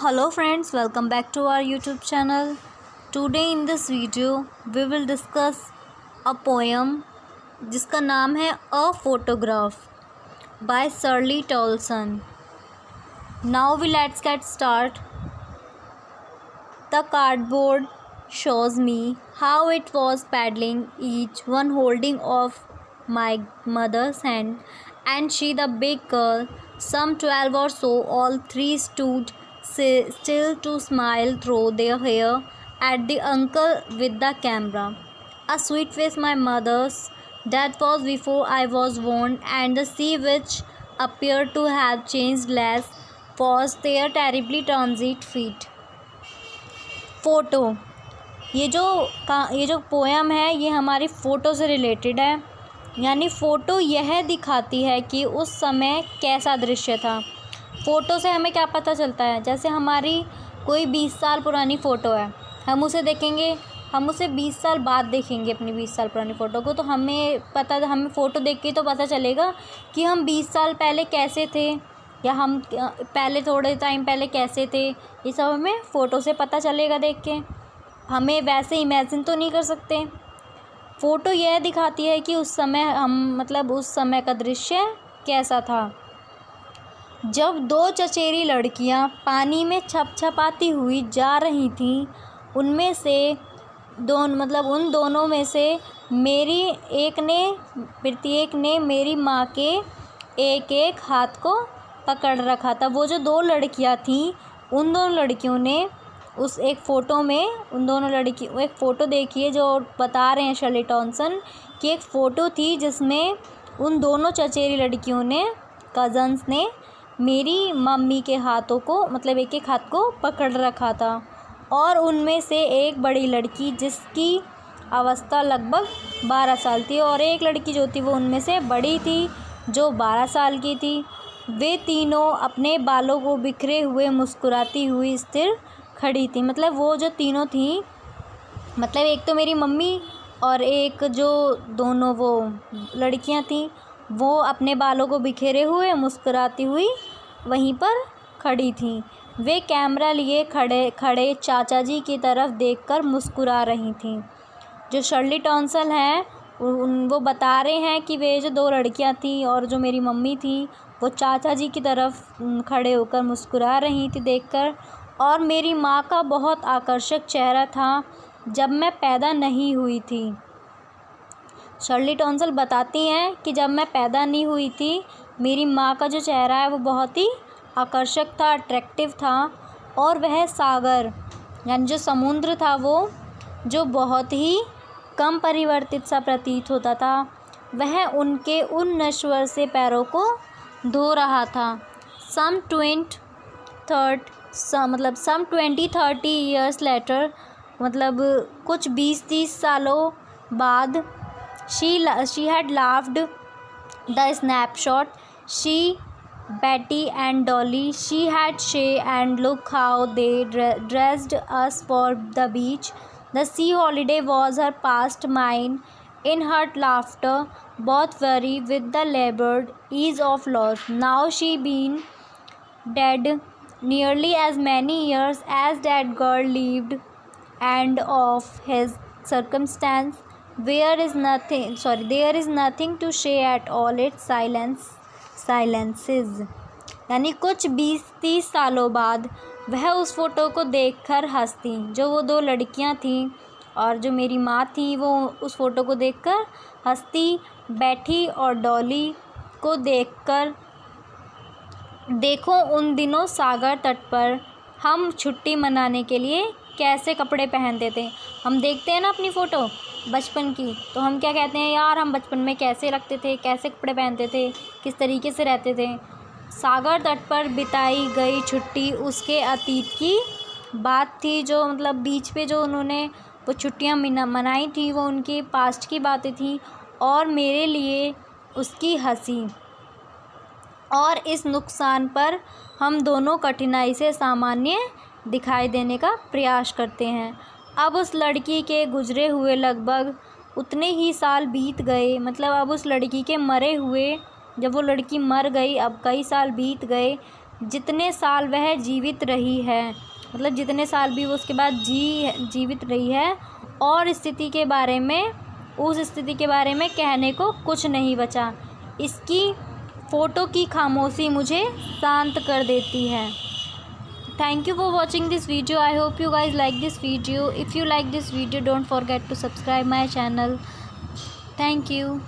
Hello friends, welcome back to our YouTube channel. Today in this video we will discuss a poem जिसका नाम है A Photograph by Shirley Tolson. Now let's get start. The cardboard shows me how it was paddling, each one holding of my mother's hand, and she, the big girl, some 12 or so, all three stood still to smile through their hair at the uncle with the camera. A sweet face, my mother's, that was before I was born, and the sea, which appeared to have changed less, was their terribly transit feet. Photo ये जो poem है ये हमारी photo से related है। यानी photo यह दिखाती है कि उस समय कैसा दृश्य था। फ़ोटो से हमें क्या पता चलता है, जैसे हमारी कोई 20 साल पुरानी फ़ोटो है, हम उसे देखेंगे, हम उसे 20 साल बाद देखेंगे अपनी 20 साल पुरानी फ़ोटो को, तो हमें फ़ोटो देख के तो पता चलेगा कि हम 20 साल पहले कैसे थे या हम पहले थोड़े टाइम पहले कैसे थे। ये सब हमें फ़ोटो से पता चलेगा देख के। हमें वैसे इमेजिन तो नहीं कर सकते। फ़ोटो यह दिखाती है कि उस समय उस समय का दृश्य कैसा था। जब दो चचेरी लड़कियां पानी में छपछपाती हुई जा रही थीं, उन दोनों में से प्रत्येक ने मेरी माँ के एक एक हाथ को पकड़ रखा था। वो जो दो लड़कियां थीं, उन दोनों लड़कियों ने उस एक फ़ोटो देखिए जो बता रहे हैं शर्ली टॉनसन कि एक फ़ोटो थी जिसमें उन दोनों चचेरी लड़कियों ने, कज़न्स ने, मेरी मम्मी के हाथों को एक एक हाथ को पकड़ रखा था। और उनमें से एक बड़ी लड़की जिसकी अवस्था लगभग 12 साल थी और एक लड़की जो थी वो उनमें से बड़ी थी जो 12 साल की थी। वे तीनों अपने बालों को बिखरे हुए मुस्कुराती हुई स्थिर खड़ी थी। वो जो तीनों थी, एक तो मेरी मम्मी और एक जो दोनों वो लड़कियां थीं, वो अपने बालों को बिखेरे हुए मुस्कुराती हुई वहीं पर खड़ी थीं। वे कैमरा लिए खड़े चाचा जी की तरफ देखकर मुस्कुरा रही थीं। जो शर्ली टॉनसन हैं वो बता रहे हैं कि वे जो दो लड़कियां थीं और जो मेरी मम्मी थी वो चाचा जी की तरफ खड़े होकर मुस्कुरा रही थी देखकर। और मेरी माँ का बहुत आकर्षक चेहरा था जब मैं पैदा नहीं हुई थी। शर्ली टॉनसन बताती हैं कि जब मैं पैदा नहीं हुई थी, मेरी माँ का जो चेहरा है वो बहुत ही आकर्षक था, अट्रैक्टिव था। और वह सागर यानी जो समुद्र था वो जो बहुत ही कम परिवर्तित सा प्रतीत होता था, वह उनके उन नश्वर से पैरों को धो रहा था। सम 20-30 ईयर्स लेटर, कुछ 20-30 सालों बाद, she had laughed the snapshot, she, Betty and Dolly, she had Shay, and look how they dressed us for the beach. The sea holiday was her past mine. In her laughter, both weary with the labored ease of loss. Now she been dead nearly as many years as that girl lived, and of his circumstance there is nothing to say at all. Its silences. यानी कुछ 20-30 सालों बाद वह उस photo को देखकर हंसती। जो वो दो लड़कियां थीं और जो मेरी माँ थी वो उस फ़ोटो को देखकर हंसती। बैठी और डॉली को देखकर, देखो उन दिनों सागर तट पर हम छुट्टी मनाने के लिए कैसे कपड़े पहनते थे। हम देखते हैं ना अपनी फ़ोटो बचपन की, तो हम क्या कहते हैं, यार हम बचपन में कैसे लगते थे, कैसे कपड़े पहनते थे, किस तरीके से रहते थे। सागर तट पर बिताई गई छुट्टी उसके अतीत की बात थी। जो बीच पे जो उन्होंने वो छुट्टियां मनाई थी वो उनके पास्ट की बातें थी। और मेरे लिए उसकी हंसी और इस नुकसान पर हम दोनों कठिनाई से सामान्य दिखाई देने का प्रयास करते हैं। अब उस लड़की के गुजरे हुए लगभग उतने ही साल बीत गए। अब उस लड़की के मरे हुए, जब वो लड़की मर गई, अब कई साल बीत गए। जितने साल वह जीवित रही है, मतलब जितने साल भी वो उसके बाद जीवित रही है, और उस स्थिति के बारे में कहने को कुछ नहीं बचा। इसकी फ़ोटो की खामोशी मुझे शांत कर देती है। Thank you for watching this video. I hope you guys like this video. If you like this video, don't forget to subscribe my channel. Thank you.